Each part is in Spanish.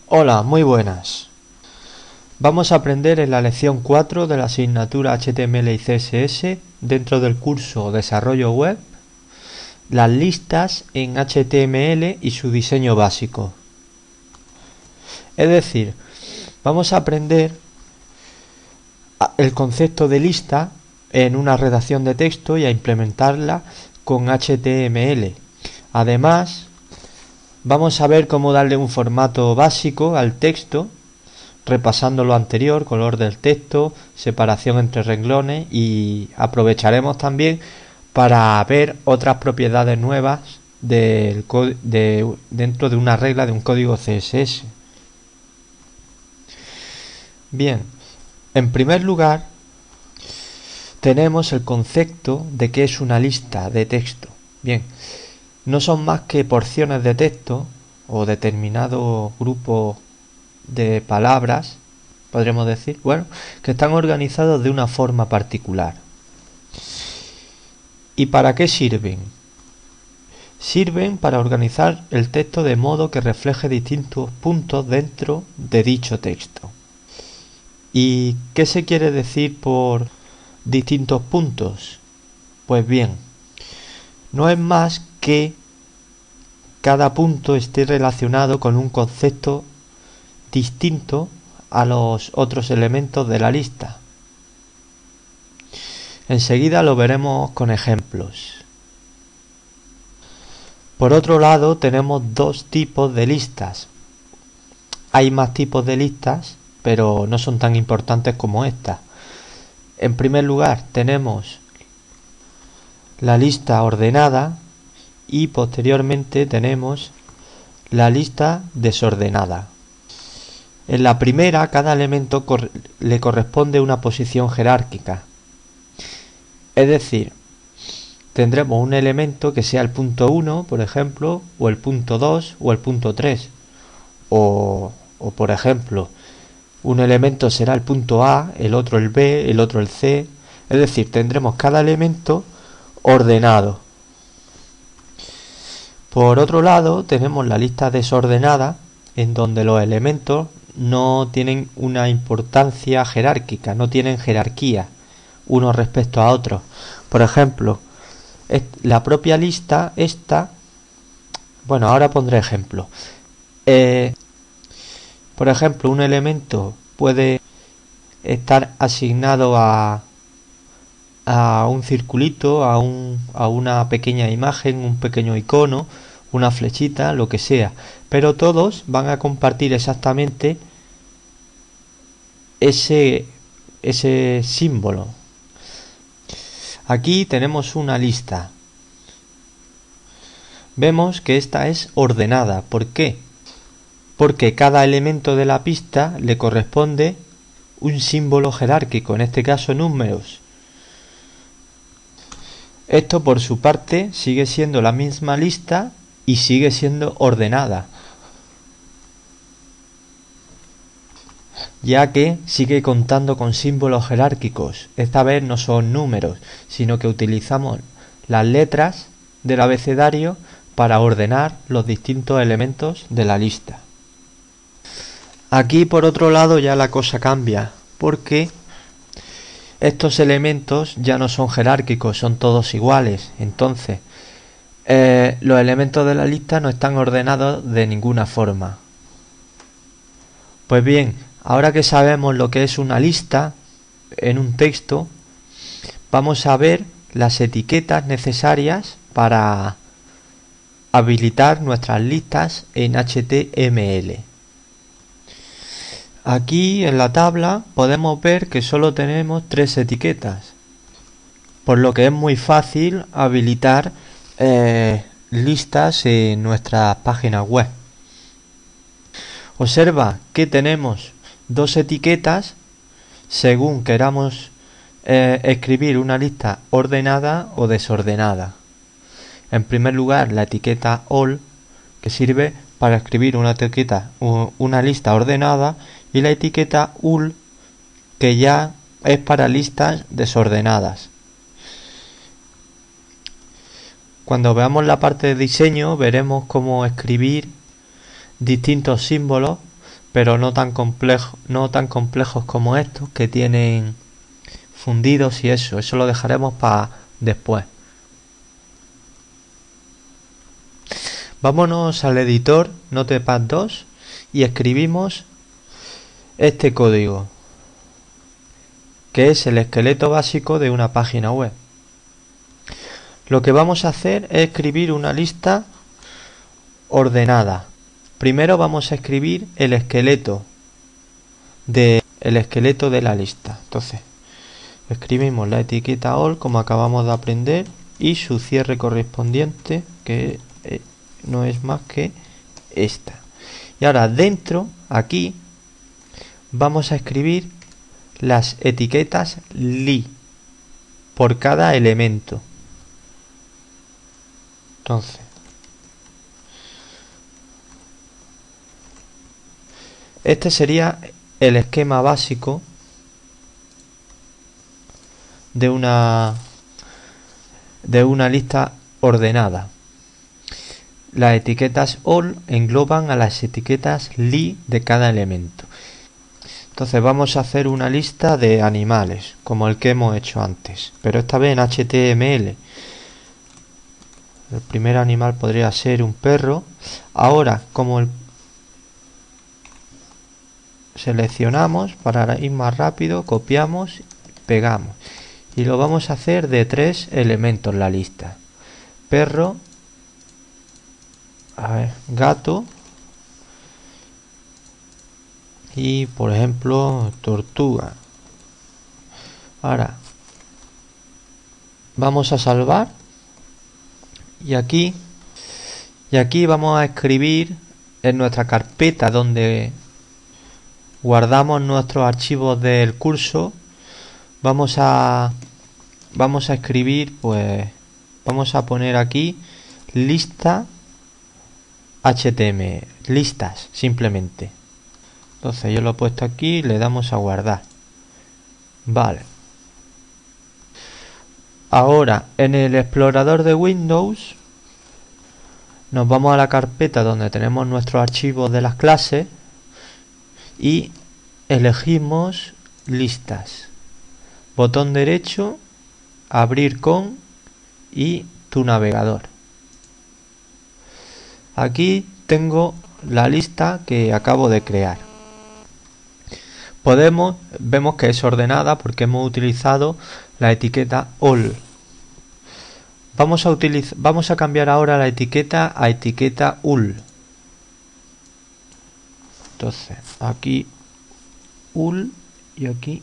Hola, muy buenas. Vamos a aprender en la lección 4 de la asignatura HTML y CSS dentro del curso Desarrollo Web las listas en HTML y su diseño básico. Es decir, vamos a aprender el concepto de lista en una redacción de texto y a implementarla con HTML. Además, vamos a ver cómo darle un formato básico al texto, repasando lo anterior, color del texto, separación entre renglones, y aprovecharemos también para ver otras propiedades nuevas dentro de una regla de un código CSS. Bien, en primer lugar tenemos el concepto de qué es una lista de texto. Bien, no son más que porciones de texto o determinado grupo de palabras, podremos decir, que están organizados de una forma particular. ¿Y para qué sirven? Sirven para organizar el texto de modo que refleje distintos puntos dentro de dicho texto. ¿Y qué se quiere decir por distintos puntos? Pues bien, no es más que cada punto esté relacionado con un concepto distinto a los otros elementos de la lista. Enseguida lo veremos con ejemplos. Por otro lado, tenemos dos tipos de listas. Hay más tipos de listas, pero no son tan importantes como esta. En primer lugar, tenemos la lista ordenada y posteriormente tenemos la lista desordenada. En la primera, cada elemento le corresponde una posición jerárquica. Es decir, tendremos un elemento que sea el punto 1, por ejemplo, o el punto 2 o el punto 3. O por ejemplo, un elemento será el punto A, el otro el B, el otro el C. Es decir, tendremos cada elemento ordenado. Por otro lado, tenemos la lista desordenada, en donde los elementos no tienen una importancia jerárquica, no tienen jerarquía unos respecto a otros. Por ejemplo, la propia lista esta, ahora pondré ejemplo. Por ejemplo, un elemento puede estar asignado a un circulito, a una pequeña imagen, un pequeño icono, una flechita, lo que sea, pero todos van a compartir exactamente ese símbolo. Aquí tenemos una lista. Vemos que esta es ordenada. ¿Por qué? Porque cada elemento de la pista le corresponde un símbolo jerárquico, en este caso números. Esto por su parte sigue siendo la misma lista y sigue siendo ordenada, ya que sigue contando con símbolos jerárquicos. Esta vez no son números, sino que utilizamos las letras del abecedario para ordenar los distintos elementos de la lista. Aquí por otro lado ya la cosa cambia, porque estos elementos ya no son jerárquicos, son todos iguales. Entonces, los elementos de la lista no están ordenados de ninguna forma. Pues bien, ahora que sabemos lo que es una lista en un texto, vamos a ver las etiquetas necesarias para habilitar nuestras listas en HTML. Aquí en la tabla podemos ver que solo tenemos 3 etiquetas, por lo que es muy fácil habilitar listas en nuestras páginas web. Observa que tenemos 2 etiquetas según queramos escribir una lista ordenada o desordenada. En primer lugar, la etiqueta all, que sirve para escribir una lista ordenada, y la etiqueta ul, que ya es para listas desordenadas. Cuando veamos la parte de diseño veremos cómo escribir distintos símbolos pero no tan complejos como estos que tienen fundidos y eso lo dejaremos para después. Vámonos al editor Notepad 2 y escribimos este código, que es el esqueleto básico de una página web. Lo que vamos a hacer es escribir una lista ordenada. Primero vamos a escribir el esqueleto de la lista. Entonces, escribimos la etiqueta all como acabamos de aprender y su cierre correspondiente, que no es más que esta. Y ahora dentro, aquí, vamos a escribir las etiquetas li por cada elemento. Entonces, este sería el esquema básico de una lista ordenada. Las etiquetas all engloban a las etiquetas li de cada elemento. Entonces vamos a hacer una lista de animales, como el que hemos hecho antes, pero esta vez en HTML. El primer animal podría ser un perro. Ahora, como seleccionamos para ir más rápido, copiamos, pegamos. Y lo vamos a hacer de 3 elementos la lista. Perro, gato y, por ejemplo, tortuga. Ahora, vamos a salvar. Y aquí vamos a escribir en nuestra carpeta donde guardamos nuestros archivos del curso. Vamos a escribir, pues vamos a poner aquí lista HTML, listas simplemente. Entonces yo lo he puesto aquí, le damos a guardar. Vale. Ahora, en el explorador de Windows, nos vamos a la carpeta donde tenemos nuestros archivos de las clases y elegimos listas. Botón derecho, abrir con y tu navegador. Aquí tengo la lista que acabo de crear. Vemos que es ordenada porque hemos utilizado la etiqueta all. Vamos a cambiar ahora la etiqueta a etiqueta ul. Entonces, aquí ul y aquí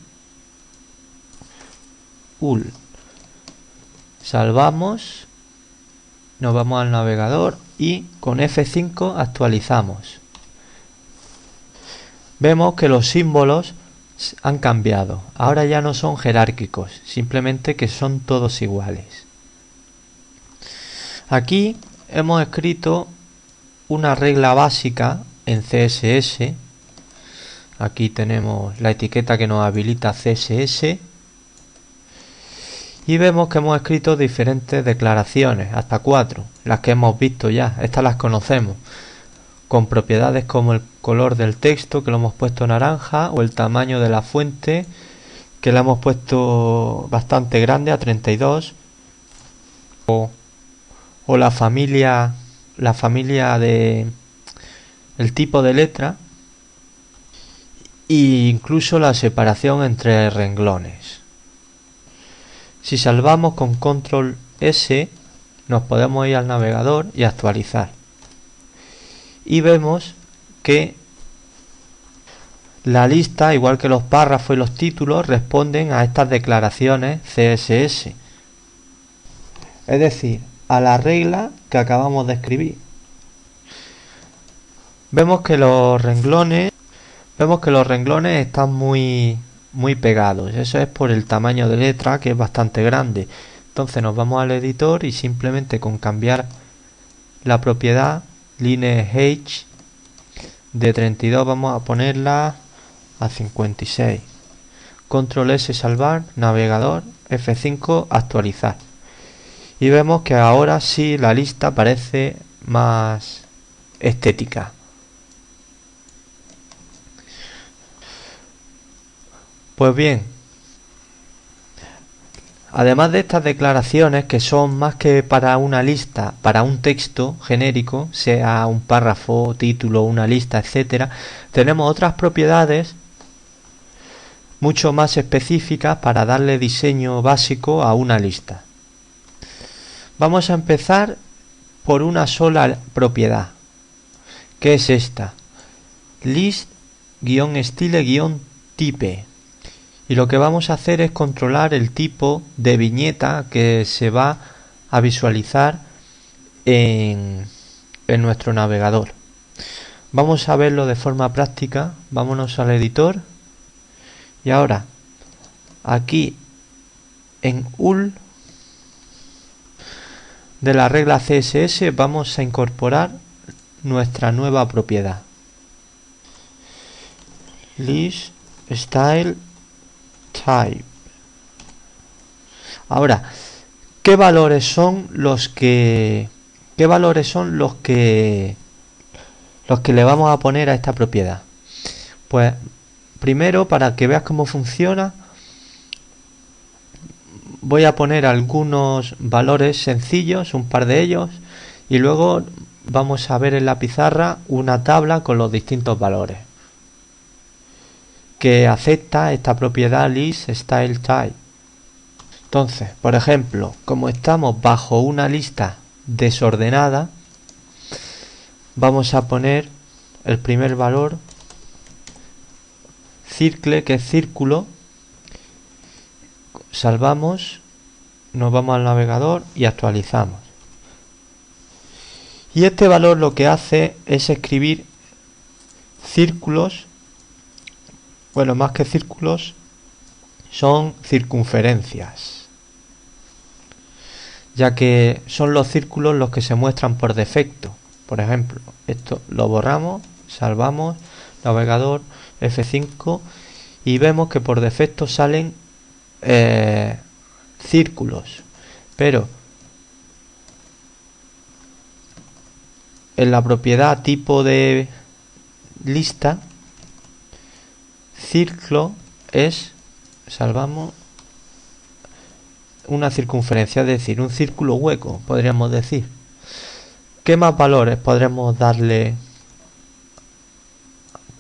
ul. Salvamos, nos vamos al navegador y con F5 actualizamos. Vemos que los símbolos han cambiado. Ahora ya no son jerárquicos, simplemente que son todos iguales. Aquí hemos escrito una regla básica en CSS. Aquí tenemos la etiqueta que nos habilita CSS. Y vemos que hemos escrito diferentes declaraciones, hasta 4, las que hemos visto ya. Estas las conocemos. Con propiedades como el color del texto, que lo hemos puesto naranja, o el tamaño de la fuente, que la hemos puesto bastante grande, a 32, o la familia de el tipo de letra, e incluso la separación entre renglones. Si salvamos con control S, nos podemos ir al navegador y actualizar. Y vemos que la lista, igual que los párrafos y los títulos, responden a estas declaraciones CSS. Es decir, a la regla que acabamos de escribir. Vemos que los renglones están muy pegados. Eso es por el tamaño de letra, que es bastante grande. Entonces nos vamos al editor y simplemente con cambiar la propiedad lineage de 32 vamos a ponerla a 56. Control S salvar, navegador, F5 actualizar. Y vemos que ahora sí la lista parece más estética. Pues bien, además de estas declaraciones que son más que para una lista, para un texto genérico, sea un párrafo, título, una lista, etcétera, tenemos otras propiedades mucho más específicas para darle diseño básico a una lista. Vamos a empezar por una sola propiedad, que es esta, list-style-type. Y lo que vamos a hacer es controlar el tipo de viñeta que se va a visualizar en nuestro navegador. Vamos a verlo de forma práctica. Vámonos al editor. Y ahora, aquí en UL de la regla CSS vamos a incorporar nuestra nueva propiedad. List Style Type. Ahora, ¿qué valores son los que le vamos a poner a esta propiedad? Pues primero, para que veas cómo funciona, voy a poner algunos valores sencillos, un par de ellos, y luego vamos a ver en la pizarra una tabla con los distintos valores que acepta esta propiedad list-style-type. Entonces, por ejemplo, como estamos bajo una lista desordenada, vamos a poner el primer valor circle, que es círculo. Salvamos, nos vamos al navegador y actualizamos. Y este valor lo que hace es escribir círculos. Bueno, más que círculos, son circunferencias, ya que son los círculos los que se muestran por defecto. Por ejemplo, esto lo borramos, salvamos, navegador, F5, y vemos que por defecto salen círculos, pero en la propiedad tipo de lista, círculo es, salvamos, una circunferencia, es decir, un círculo hueco, podríamos decir. ¿Qué más valores podremos darle?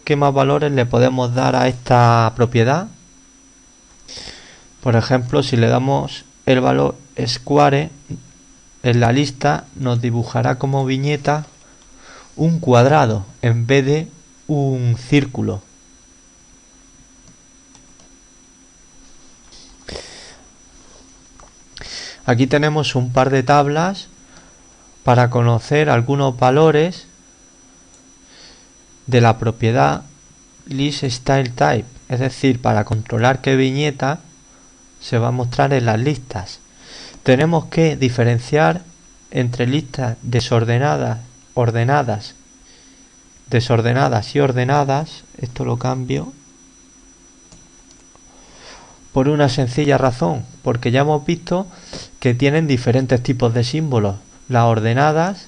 ¿Qué más valores le podemos dar a esta propiedad? Por ejemplo, si le damos el valor square, en la lista nos dibujará como viñeta un cuadrado en vez de un círculo. Aquí tenemos un par de tablas para conocer algunos valores de la propiedad list-style-type, es decir, para controlar qué viñeta se va a mostrar en las listas. Tenemos que diferenciar entre listas desordenadas y ordenadas. Esto lo cambio por una sencilla razón, porque ya hemos visto que tienen diferentes tipos de símbolos. Las ordenadas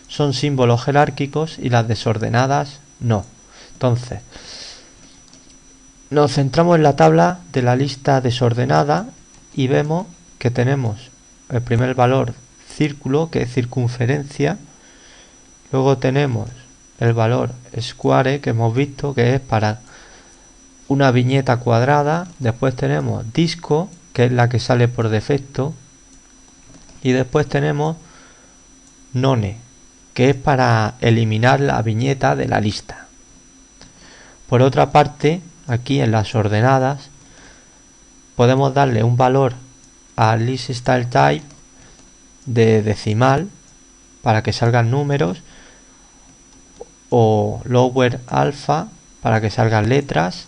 son símbolos jerárquicos y las desordenadas no. Entonces, nos centramos en la tabla de la lista desordenada y vemos que tenemos el primer valor círculo, que es circunferencia. Luego tenemos el valor square, que hemos visto que es para una viñeta cuadrada. Después tenemos disco, que es la que sale por defecto. Y después tenemos none, que es para eliminar la viñeta de la lista. Por otra parte, aquí en las ordenadas podemos darle un valor a list-style-type de decimal para que salgan números, o lower alpha para que salgan letras,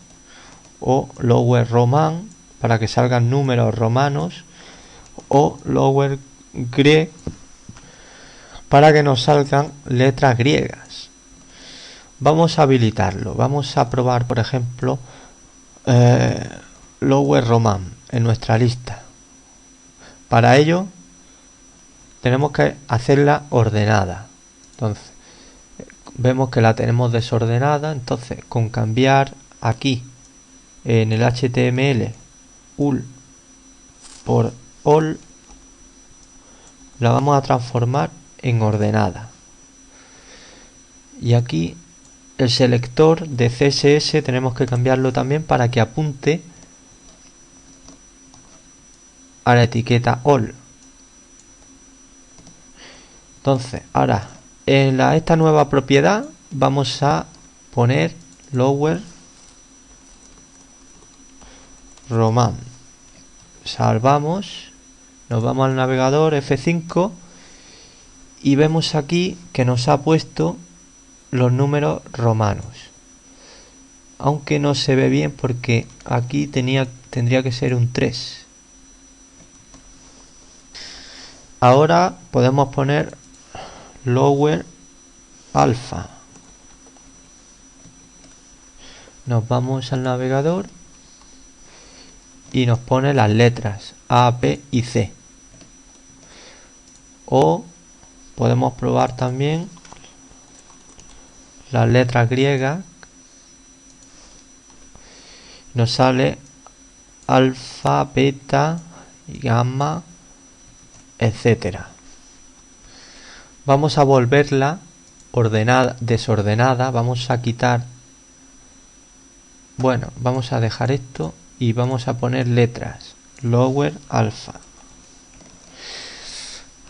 o lower roman para que salgan números romanos, o lower Greek para que nos salgan letras griegas. Vamos a habilitarlo. Vamos a probar, por ejemplo, lower roman en nuestra lista. Para ello tenemos que hacerla ordenada. Entonces vemos que la tenemos desordenada. Entonces, con cambiar aquí en el HTML ul por all, la vamos a transformar en ordenada. Y aquí el selector de CSS tenemos que cambiarlo también para que apunte a la etiqueta all. Entonces, ahora en esta nueva propiedad vamos a poner lower roman. Salvamos, nos vamos al navegador F5 y vemos aquí que nos ha puesto los números romanos, aunque no se ve bien porque aquí tendría que ser un 3. Ahora podemos poner lower alpha. Nos vamos al navegador y nos pone las letras A, B y C. O podemos probar también las letras griegas. Nos sale alfa, beta, gamma, etcétera. Vamos a volverla ordenada, desordenada. Vamos a quitar, bueno, vamos a dejar esto y vamos a poner letras lower alpha.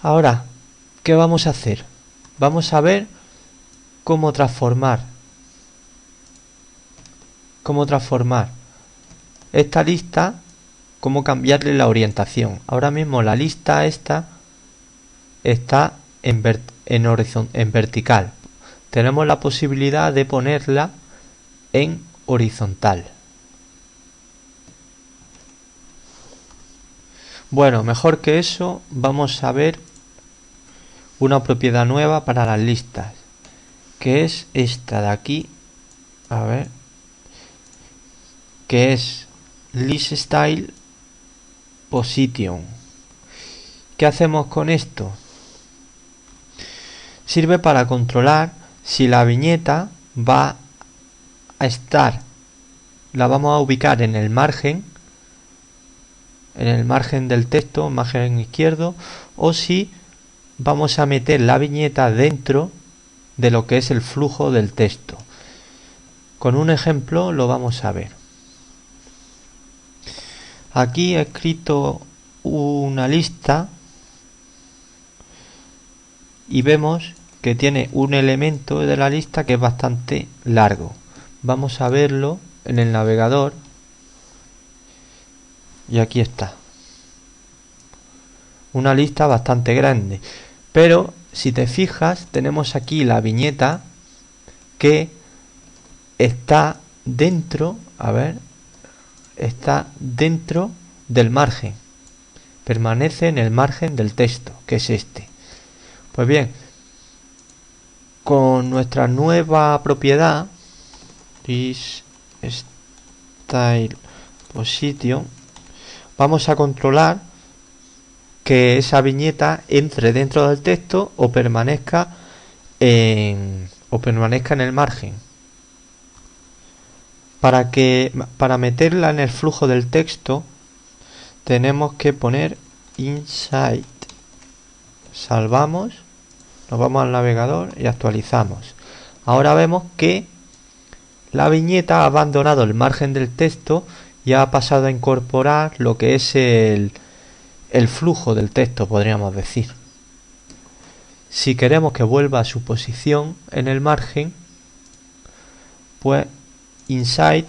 Ahora, ¿qué vamos a hacer? Vamos a ver cómo transformar esta lista, cómo cambiarle la orientación. Ahora mismo la lista esta está en vertical. Tenemos la posibilidad de ponerla en horizontal. Bueno, mejor que eso, vamos a ver una propiedad nueva para las listas, que es esta de aquí, a ver, que es list style position. ¿Qué hacemos con esto? Sirve para controlar si la viñeta va a estar, la vamos a ubicar en el margen del texto, margen izquierdo, o si vamos a meter la viñeta dentro de lo que es el flujo del texto. Con un ejemplo lo vamos a ver. Aquí he escrito una lista y vemos que tiene un elemento de la lista que es bastante largo. Vamos a verlo en el navegador y aquí está. Una lista bastante grande, pero si te fijas tenemos aquí la viñeta que está dentro, a ver, está dentro del margen, permanece en el margen del texto, que es este. Pues bien, con nuestra nueva propiedad is style position, vamos a controlar que esa viñeta entre dentro del texto o permanezca en el margen. Para meterla en el flujo del texto tenemos que poner inside. Salvamos, nos vamos al navegador y actualizamos. Ahora vemos que la viñeta ha abandonado el margen del texto y ha pasado a incorporar lo que es el flujo del texto, podríamos decir. Si queremos que vuelva a su posición en el margen, pues inside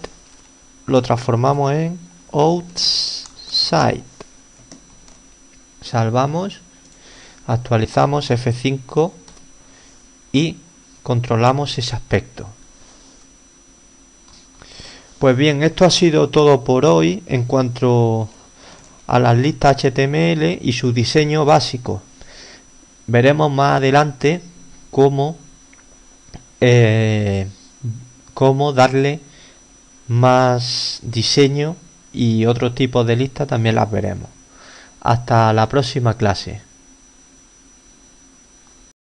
lo transformamos en outside. Salvamos, actualizamos F5 y controlamos ese aspecto. Pues bien, esto ha sido todo por hoy en cuanto a las listas HTML y su diseño básico. Veremos más adelante cómo darle más diseño y otros tipos de listas también las veremos. Hasta la próxima clase.